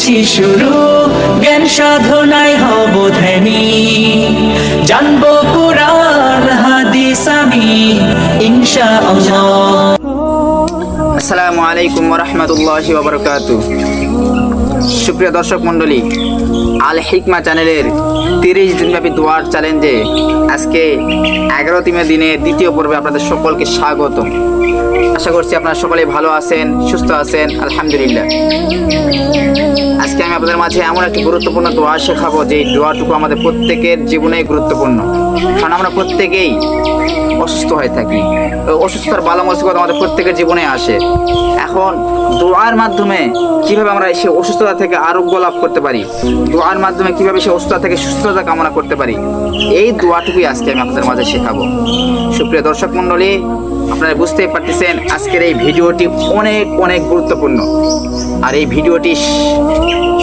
করেছি শুরু, জ্ঞান সাধনায় হব ধ্যানী, জানবো কুরআন হাদিস আমি ইনশাআল্লাহ। আসসালামু আলাইকুম ওয়া রাহমাতুল্লাহি ওয়া বারাকাতুহু। সুপ্রিয় দর্শক মণ্ডলী, আল হিকমা চ্যানেলের 30 দিনব্যাপী দোয়ার চ্যালেঞ্জে আজকে 11তম দিনের দ্বিতীয় পর্বে আপনাদের সকলকে স্বাগত। আশা করছি আপনারা সকলেই ভালো আছেন, সুস্থ আছেন, আলহামদুলিল্লাহ। আজকে আমি আপনাদের মাঝে এমন একটি গুরুত্বপূর্ণ দোয়া শেখাবো যে দোয়াটুকু আমাদের প্রত্যেকের জীবনেই গুরুত্বপূর্ণ, কারণ আমরা প্রত্যেকেই অসুস্থ হয়ে থাকি। অসুস্থতার বালা মুসিবত আমাদের প্রত্যেকের জীবনে আসে। এখন দোয়ার মাধ্যমে কিভাবে আমরা সেই অসুস্থতা থেকে আরোগ্য লাভ করতে পারি, দোয়ার মাধ্যমে কিভাবে সেই অসুস্থতা থেকে সুস্থতা কামনা করতে পারি, এই দোয়াটুকুই আজকে আমি আপনাদের মাঝে শেখাবো। সুপ্রিয় দর্শক মণ্ডলী, আপনারা বুঝতেই পারতেছেন আজকের এই ভিডিওটি অনেক অনেক গুরুত্বপূর্ণ। আর এই ভিডিওটি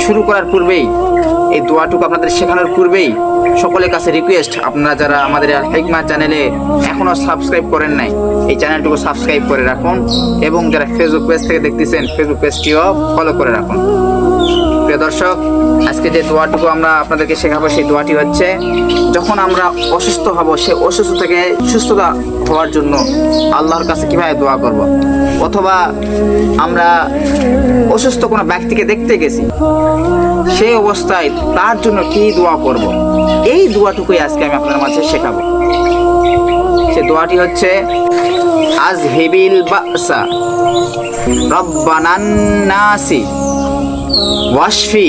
শুরু করার পূর্বেই, এই দোয়াটুকু আপনাদের শেখানোর পূর্বেই সকলের কাছে রিকোয়েস্ট, আপনারা যারা আমাদের আল হিকমা চ্যানেলে এখনও সাবস্ক্রাইব করেন নাই, এই চ্যানেলটুকু সাবস্ক্রাইব করে রাখুন, এবং যারা ফেসবুক পেজ থেকে দেখতেছেন ফেসবুক পেজটিও ফলো করে রাখুন। প্রিয় দর্শক, আজকে যে দোয়াটুকু আমরা আপনাদেরকে শেখাবো সেই দোয়াটি হচ্ছে, যখন আমরা অসুস্থ হব সেই অসুস্থ থেকে সুস্থতা হওয়ার জন্য আল্লাহর কাছে কিভাবে দোয়া করব, অথবা আমরা অসুস্থ কোনো ব্যক্তিকে দেখতে গেছি সেই অবস্থায় তার জন্য কি দোয়া করব, এই দোয়াটুকুই আজকে আমি আপনাদের মাঝে শেখাবো। সে দোয়াটি হচ্ছে, আযহিবিল বাসা রব্বানান নাসি ওয়াশফি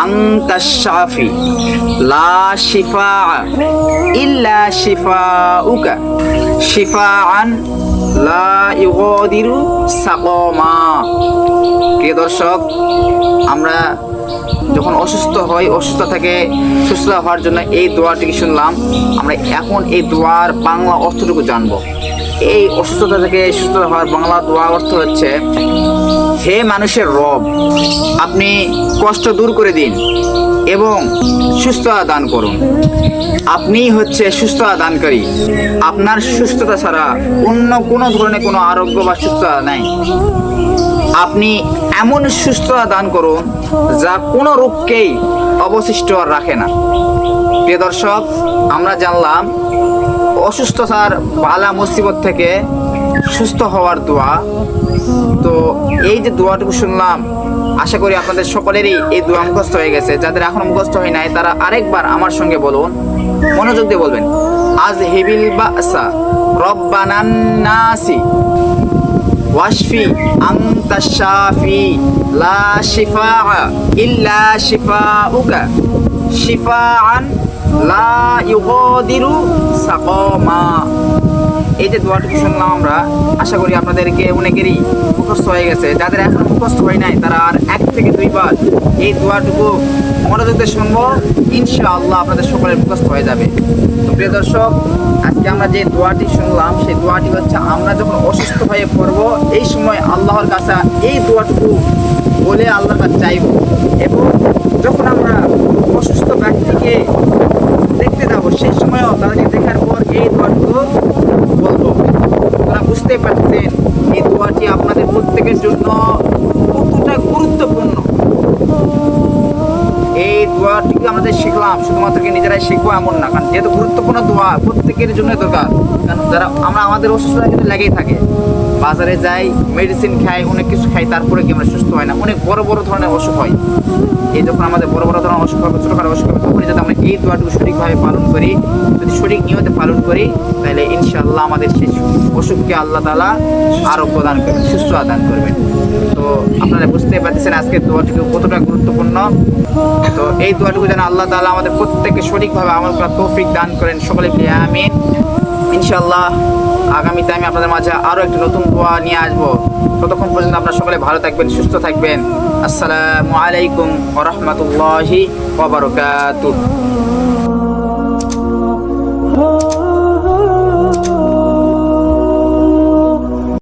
আনতাশ শাফি লা শিফা ইল্লা শিফাউকা শিফাআন লা ইউগাদিরু সাকামা। প্রিয় দর্শক, আমরা যখন অসুস্থ হই, অসুস্থ থেকে সুস্থ হওয়ার জন্য এই দোয়াটি শুনলাম, আমরা এখন এই দোয়ার বাংলা অর্থটুকু জানবো। এই অসুস্থতা থেকে সুস্থ হওয়ার বাংলা দোয়া অর্থ হচ্ছে, হে মানুষের রব, আপনি কষ্ট দূর করে দিন এবং সুস্থতা দান করুন। আপনি হচ্ছে সুস্থতা দানকারী, আপনার সুস্থতা ছাড়া অন্য কোনো ধরনের কোনো আরোগ্য বা সুস্থতা নাই। আপনি এমন সুস্থতা দান করুন যা কোনো রোগকেই অবশিষ্ট আর রাখে না। প্রিয় দর্শক, আমরা জানলাম অসুস্থতার বালা মুসিবত থেকে সুস্থ হওয়ার দোয়া। তো এই যে দোয়াটুকু শুনলাম, আশা করি আপনাদের সকলেরই এই দোয়া মুখস্থ হয়ে গেছে। যাদের এখনো মুখস্থ হয় নাই তারা আরেকবার আমার সঙ্গে বলুন, মনোযোগ দিয়ে বলবেন, আযহিবিল বাসা রব্বানান নাসি ওয়াশফি আনতাশ শাফি লা শিফা ইল্লা শিফাউকা শিফাআন লা ইউগাদিরু সাকামা। এই যে দোয়াটুকু শুনলাম আমরা, আশা করি আপনাদেরকে অনেকেরই মুখস্থ হয়ে গেছে। যাদের এখন মুখস্থ হয় নাই তারা আর 1 থেকে 2 বার এই দোয়াটুকু মনোযোগ দিয়ে শুনবো, ইনশাআল্লাহ আপনাদের সকলের মুখস্থ হয়ে যাবে। তো প্রিয় দর্শক, আজকে আমরা যে দোয়াটি শুনলাম সেই দোয়াটি হচ্ছে, আমরা যখন অসুস্থ হয়ে পড়বো এই সময় আল্লাহর কাছে এই দোয়াটুকু বলে আল্লাহর কাছে চাইব, এবং যখন আমরা অসুস্থ ব্যক্তিকে দেখতে যাবো সেই সময়ও তাদেরকে দেখার পর এই দোয়াটুকু বলবো। আপনারা বুঝতে পারছেন এই দোয়াটি আপনাদের প্রত্যেকের জন্য কতটা গুরুত্বপূর্ণ। এই দোয়াটিকে আমাদের শিখলাম শুধুমাত্র নিজেরাই শিখবো এমন না, কারণ যেহেতু গুরুত্বপূর্ণ দোয়া প্রত্যেকের জন্য দরকার। কারণ যারা আমাদের অসুস্থতা কিন্তু লেগেই থাকে, বাজারে যাই, মেডিসিন খাই, অনেক কিছু খাই, তারপরে কি আমরা সুস্থ হয় না, অনেক বড় বড় ধরনের অসুখ হয়। এই যখন আমাদের বড় বড় ধরনের অসুখ হবে, ছোটখাটো অসুখ হবে, তখনই যাতে আমরা এই দোয়াটুকু সঠিকভাবে পালন করি, যদি সঠিক নিয়তে পালন করি, তাহলে ইনশাআল্লাহ আমাদের সেই অসুখকে আল্লাহ তাআলা আরোগ্য দান করবেন, সুস্থতা দান করবেন। তো আপনারা বুঝতেই পারতেছেন আজকের দোয়াটুকু কতটা গুরুত্বপূর্ণ। তো এই দোয়াটুকু যেন আল্লাহ তাআলা আমাদের প্রত্যেককে সঠিকভাবে আমল করার তৌফিক দান করেন, সকলে বলি আমিন। ইনশাআল্লাহ আগামীতে আমি আপনাদের মাঝে আরও একটি নতুন দোয়া নিয়ে আসবো। ততক্ষণ পর্যন্ত আপনারা সকলে ভালো থাকবেন, সুস্থ থাকবেন। আসসালামু আলাইকুম ওয়া রাহমাতুল্লাহি ওয়া বারাকাতুহু।